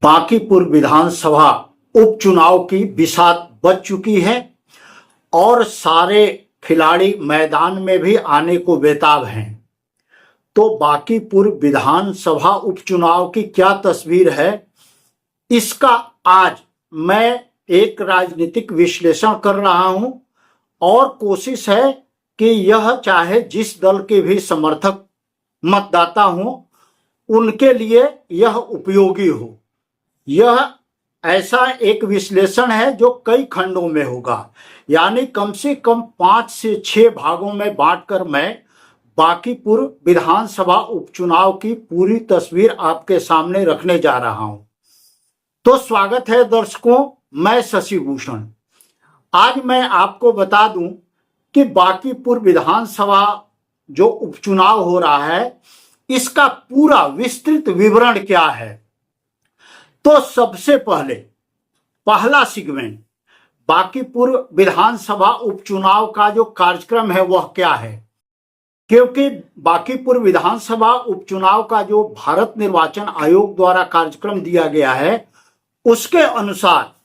बांकीपुर विधानसभा उपचुनाव की बिसात बज चुकी है और सारे खिलाड़ी मैदान में भी आने को बेताब हैं। तो बांकीपुर विधानसभा उपचुनाव की क्या तस्वीर है, इसका आज मैं एक राजनीतिक विश्लेषण कर रहा हूं और कोशिश है कि यह चाहे जिस दल के भी समर्थक मतदाता हों उनके लिए यह उपयोगी हो। यह ऐसा एक विश्लेषण है जो कई खंडों में होगा, यानी कम से कम 5 से 6 भागों में बांटकर मैं बांकीपुर विधानसभा उपचुनाव की पूरी तस्वीर आपके सामने रखने जा रहा हूं। तो स्वागत है दर्शकों, मैं शशि भूषण। आज मैं आपको बता दूं कि बांकीपुर विधानसभा जो उपचुनाव हो रहा है इसका पूरा विस्तृत विवरण क्या है। तो सबसे पहला सेगमेंट बांकीपुर विधानसभा उपचुनाव का जो कार्यक्रम है वह क्या है, क्योंकि बांकीपुर विधानसभा उपचुनाव का जो भारत निर्वाचन आयोग द्वारा कार्यक्रम दिया गया है उसके अनुसार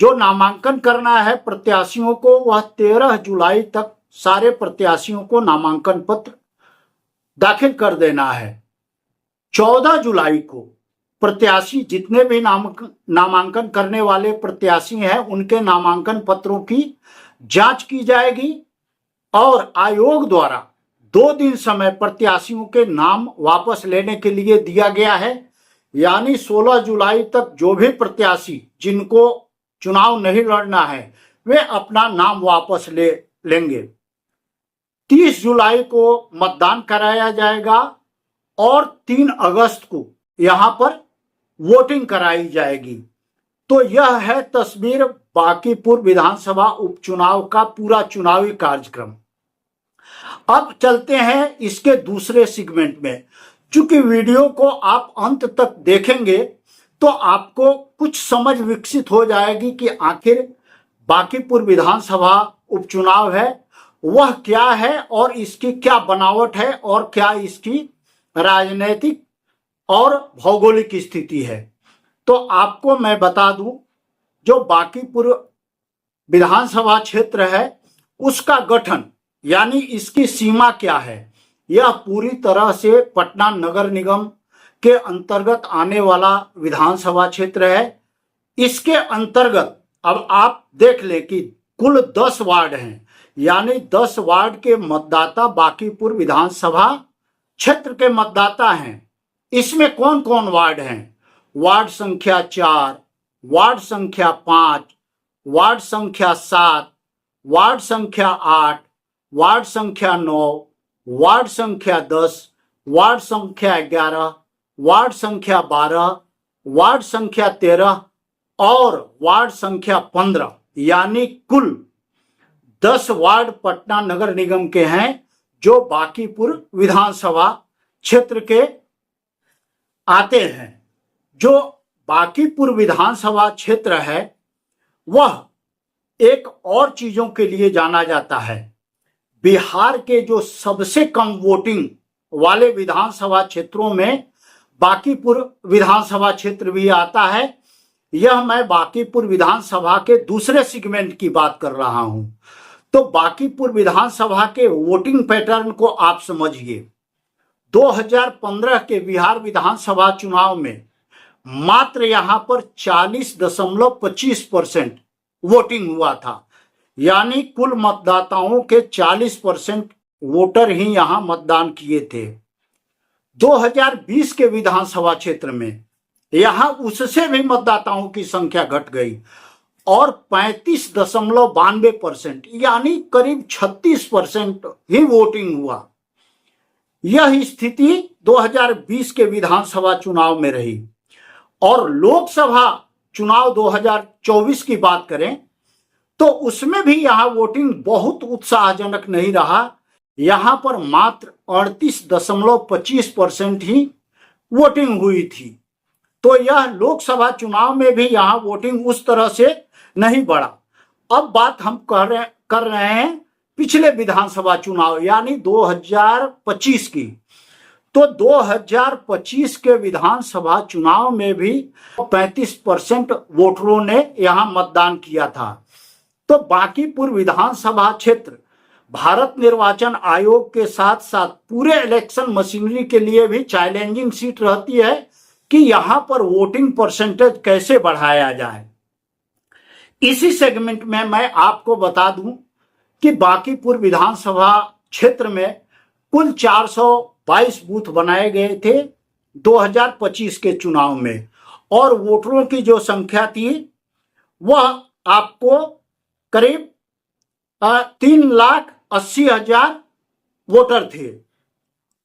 जो नामांकन करना है प्रत्याशियों को वह 13 जुलाई तक सारे प्रत्याशियों को नामांकन पत्र दाखिल कर देना है। 14 जुलाई को प्रत्याशी जितने भी नामांकन करने वाले प्रत्याशी हैं उनके नामांकन पत्रों की जांच की जाएगी और आयोग द्वारा 2 दिन समय प्रत्याशियों के नाम वापस लेने के लिए दिया गया है। यानी 16 जुलाई तक जो भी प्रत्याशी जिनको चुनाव नहीं लड़ना है वे अपना नाम वापस लेंगे। 30 जुलाई को मतदान कराया जाएगा और 3 अगस्त को यहां पर वोटिंग कराई जाएगी। तो यह है तस्वीर बांकीपुर विधानसभा उपचुनाव का पूरा चुनावी कार्यक्रम। अब चलते हैं इसके दूसरे सेगमेंट में। चूंकि वीडियो को आप अंत तक देखेंगे तो आपको कुछ समझ विकसित हो जाएगी कि आखिर बांकीपुर विधानसभा उपचुनाव है वह क्या है और इसकी क्या बनावट है और क्या इसकी राजनीतिक और भौगोलिक स्थिति है। तो आपको मैं बता दूं, जो बांकीपुर विधानसभा क्षेत्र है उसका गठन यानी इसकी सीमा क्या है, यह पूरी तरह से पटना नगर निगम के अंतर्गत आने वाला विधानसभा क्षेत्र है। इसके अंतर्गत अब आप देख ले कि कुल 10 वार्ड हैं, यानी 10 वार्ड के मतदाता बांकीपुर विधानसभा क्षेत्र के मतदाता हैं। इसमें कौन कौन वार्ड हैं? वार्ड संख्या 4, वार्ड संख्या 5, वार्ड संख्या 7, वार्ड संख्या 8, वार्ड संख्या 9, वार्ड संख्या 10, वार्ड संख्या 11, वार्ड संख्या 12, वार्ड संख्या 13 और वार्ड संख्या 15, यानी कुल 10 वार्ड पटना नगर निगम के हैं जो बांकीपुर विधानसभा क्षेत्र के आते हैं। जो बांकीपुर विधानसभा क्षेत्र है वह एक और चीजों के लिए जाना जाता है। बिहार के जो सबसे कम वोटिंग वाले विधानसभा क्षेत्रों में बांकीपुर विधानसभा क्षेत्र भी आता है। यह मैं बांकीपुर विधानसभा के दूसरे सेगमेंट की बात कर रहा हूं। तो बांकीपुर विधानसभा के वोटिंग पैटर्न को आप समझिए। 2015 के बिहार विधानसभा चुनाव में मात्र यहां पर 40.25% वोटिंग हुआ था, यानी कुल मतदाताओं के 40% वोटर ही यहां मतदान किए थे। 2020 के विधानसभा क्षेत्र में यहां उससे भी मतदाताओं की संख्या घट गई और 35.92% यानी करीब 36% ही वोटिंग हुआ। यह स्थिति 2020 के विधानसभा चुनाव में रही। और लोकसभा चुनाव 2024 की बात करें तो उसमें भी यहां वोटिंग बहुत उत्साहजनक नहीं रहा। यहां पर मात्र 38.25% ही वोटिंग हुई थी। तो यह लोकसभा चुनाव में भी यहां वोटिंग उस तरह से नहीं बढ़ा। अब बात हम कर रहे हैं पिछले विधानसभा चुनाव यानी 2025 की। तो 2025 के विधानसभा चुनाव में भी 35% वोटरों ने यहां मतदान किया था। तो बांकीपुर विधानसभा क्षेत्र भारत निर्वाचन आयोग के साथ साथ पूरे इलेक्शन मशीनरी के लिए भी चैलेंजिंग सीट रहती है कि यहां पर वोटिंग परसेंटेज कैसे बढ़ाया जाए। इसी सेगमेंट में मैं आपको बता दूं कि बांकीपुर विधानसभा क्षेत्र में कुल 422 बूथ बनाए गए थे 2025 के चुनाव में, और वोटरों की जो संख्या थी वह आपको करीब 3,80,000 वोटर थे।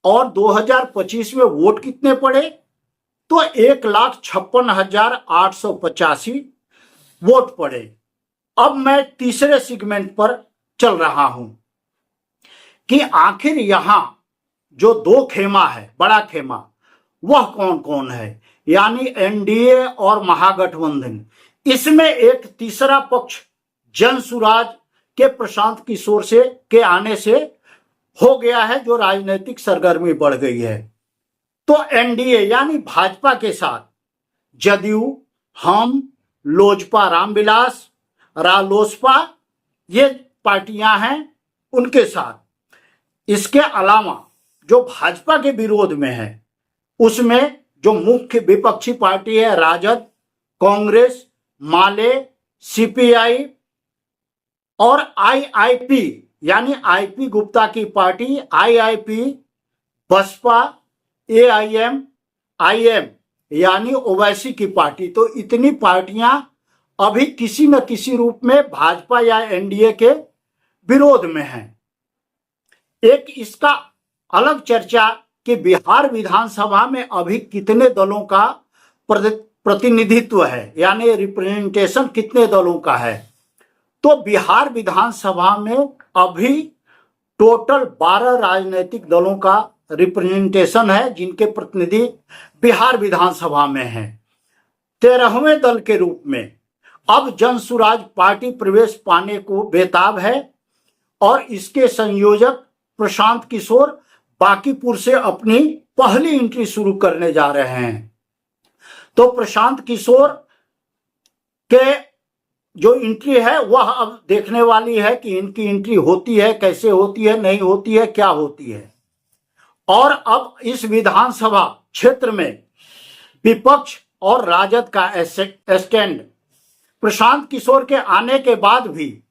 और 2025 में वोट कितने पड़े? तो 1,56,885 वोट पड़े। अब मैं तीसरे सेगमेंट पर चल रहा हूं कि आखिर यहां जो दो खेमा है, बड़ा खेमा, वह कौन कौन है, यानी एनडीए और महागठबंधन। इसमें एक तीसरा पक्ष जनसुराज के प्रशांत किशोर से के आने से हो गया है, जो राजनीतिक सरगर्मी बढ़ गई है। तो एनडीए यानी भाजपा के साथ जदयू, हम, लोजपा रामविलास, रालोसपा, ये पार्टियां हैं उनके साथ। इसके अलावा जो भाजपा के विरोध में है उसमें जो मुख्य विपक्षी पार्टी है राजद, कांग्रेस, माले, सीपीआई और आईआईपी यानी आईपी गुप्ता की party, IIP, Basapa, AIM, IM यानी ओवैसी की पार्टी। तो इतनी पार्टियां अभी किसी न किसी रूप में भाजपा या एनडीए के विरोध में हैं। एक इसका अलग चर्चा कि बिहार विधानसभा में अभी कितने दलों का प्रतिनिधित्व है, यानी रिप्रेजेंटेशन कितने दलों का है। तो बिहार विधानसभा में अभी टोटल 12 राजनीतिक दलों का रिप्रेजेंटेशन है, जिनके प्रतिनिधि बिहार विधानसभा में हैं। 13वें दल के रूप में अब जनसुराज पार्टी प्रवेश पाने को बेताब है, और इसके संयोजक प्रशांत किशोर बांकीपुर से अपनी पहली एंट्री शुरू करने जा रहे हैं। तो प्रशांत किशोर के जो एंट्री है वह अब देखने वाली है कि इनकी एंट्री होती है, कैसे होती है, नहीं होती है, क्या होती है। और अब इस विधानसभा क्षेत्र में विपक्ष और राजद का स्टैंड, प्रशांत किशोर के आने के बाद भी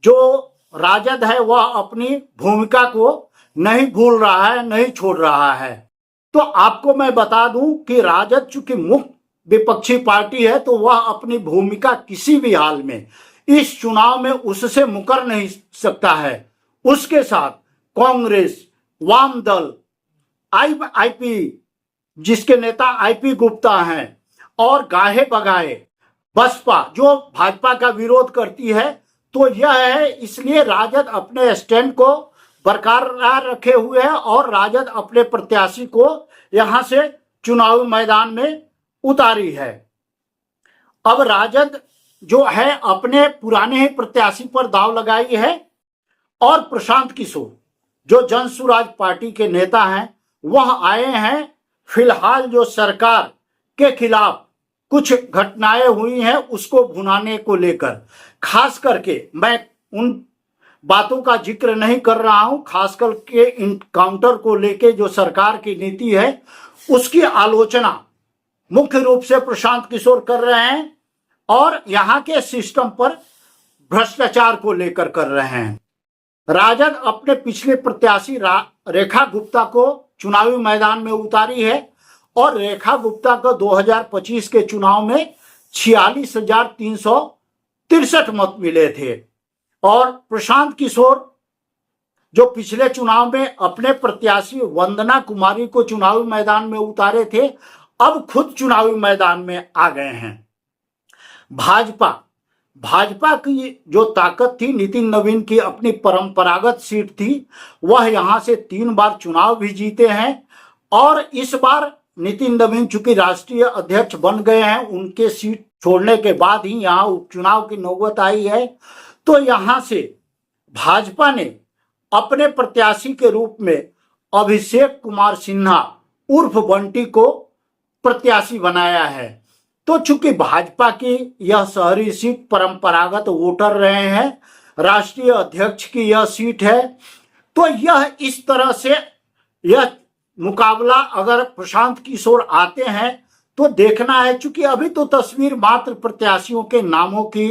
जो राजद है वह अपनी भूमिका को नहीं भूल रहा है, नहीं छोड़ रहा है। तो आपको मैं बता दूं कि राजद चूंकि मुख्य विपक्षी पार्टी है, तो वह अपनी भूमिका किसी भी हाल में इस चुनाव में उससे मुकर नहीं सकता है। उसके साथ कांग्रेस, वाम दल, आईपी जिसके नेता आईपी गुप्ता हैं, और गाहे बगाए बसपा जो भाजपा का विरोध करती है। तो यह है, इसलिए राजद अपने स्टैंड को बरकरार रखे हुए है और राजद अपने प्रत्याशी को यहां से चुनावी मैदान में उतारी है। अब राजद जो है अपने पुराने ही प्रत्याशी पर दांव लगाई है, और प्रशांत किशोर जो जनसुराज पार्टी के नेता हैं वह आए हैं फिलहाल जो सरकार के खिलाफ कुछ घटनाएं हुई हैं उसको भुनाने को लेकर। खास करके मैं उन बातों का जिक्र नहीं कर रहा हूं, खास करके इनकाउंटर को लेके जो सरकार की नीति है उसकी आलोचना मुख्य रूप से प्रशांत किशोर कर रहे हैं, और यहां के सिस्टम पर भ्रष्टाचार को लेकर कर रहे हैं। राजद अपने पिछले प्रत्याशी रेखा गुप्ता को चुनावी मैदान में उतारी है, और रेखा गुप्ता को 2025 के चुनाव में 46,363 मत मिले थे। और प्रशांत किशोर जो पिछले चुनाव में अपने प्रत्याशी वंदना कुमारी को चुनावी मैदान में उतारे थे, अब खुद चुनावी मैदान में आ गए हैं। भाजपा की जो ताकत थी, नितिन नवीन की अपनी परंपरागत सीट थी, वह यहां से 3 बार चुनाव भी जीते हैं, और इस बार नितिन नवीन चूंकि राष्ट्रीय अध्यक्ष बन गए हैं, उनके सीट छोड़ने के बाद ही यहां उपचुनाव की नौबत आई है। तो यहां से भाजपा ने अपने प्रत्याशी के रूप में अभिषेक कुमार सिन्हा उर्फ बंटी को प्रत्याशी बनाया है। तो चूंकि भाजपा की यह शहरी सीट परंपरागत वोटर रहे हैं, राष्ट्रीय अध्यक्ष की यह सीट है, तो यह इस तरह से यह मुकाबला अगर प्रशांत किशोर आते हैं तो देखना है। चूंकि अभी तो तस्वीर मात्र प्रत्याशियों के नामों की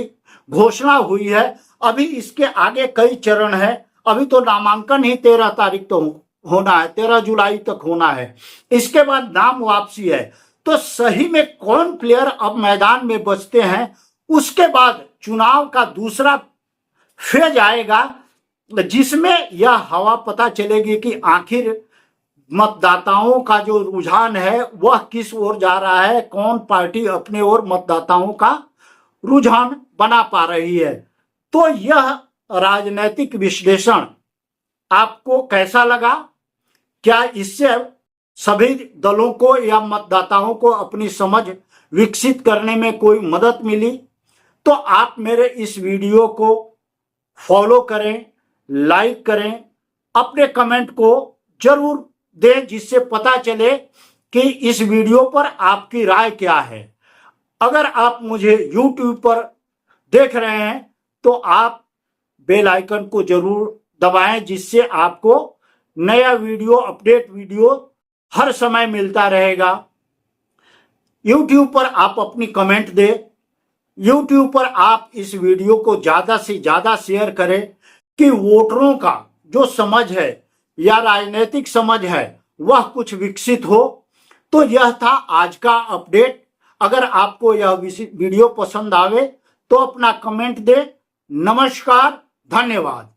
घोषणा हुई है, अभी इसके आगे कई चरण है। अभी तो नामांकन ही 13 तारीख तो होना है, 13 जुलाई तक होना है, इसके बाद नाम वापसी है। तो सही में कौन प्लेयर अब मैदान में बचते हैं, उसके बाद चुनाव का दूसरा फेज आएगा, जिसमें यह हवा पता चलेगी कि आखिर मतदाताओं का जो रुझान है वह किस ओर जा रहा है, कौन पार्टी अपने ओर मतदाताओं का रुझान बना पा रही है। तो यह राजनीतिक विश्लेषण आपको कैसा लगा? क्या इससे सभी दलों को या मतदाताओं को अपनी समझ विकसित करने में कोई मदद मिली? तो आप मेरे इस वीडियो को फॉलो करें, लाइक करें, अपने कमेंट को जरूर दें, जिससे पता चले कि इस वीडियो पर आपकी राय क्या है। अगर आप मुझे YouTube पर देख रहे हैं तो आप बेल आइकन को जरूर दबाएं, जिससे आपको नया वीडियो, अपडेट वीडियो हर समय मिलता रहेगा। YouTube पर आप अपनी कमेंट दें, YouTube पर आप इस वीडियो को ज़्यादा से ज़्यादा शेयर करें कि वोटरों का जो समझ है या राजनीतिक समझ है वह कुछ विकसित हो। तो यह था आज का अपडेट। अगर आपको यह वीडियो पसंद आवे तो अपना कमेंट दें। नमस्कार, धन्यवाद।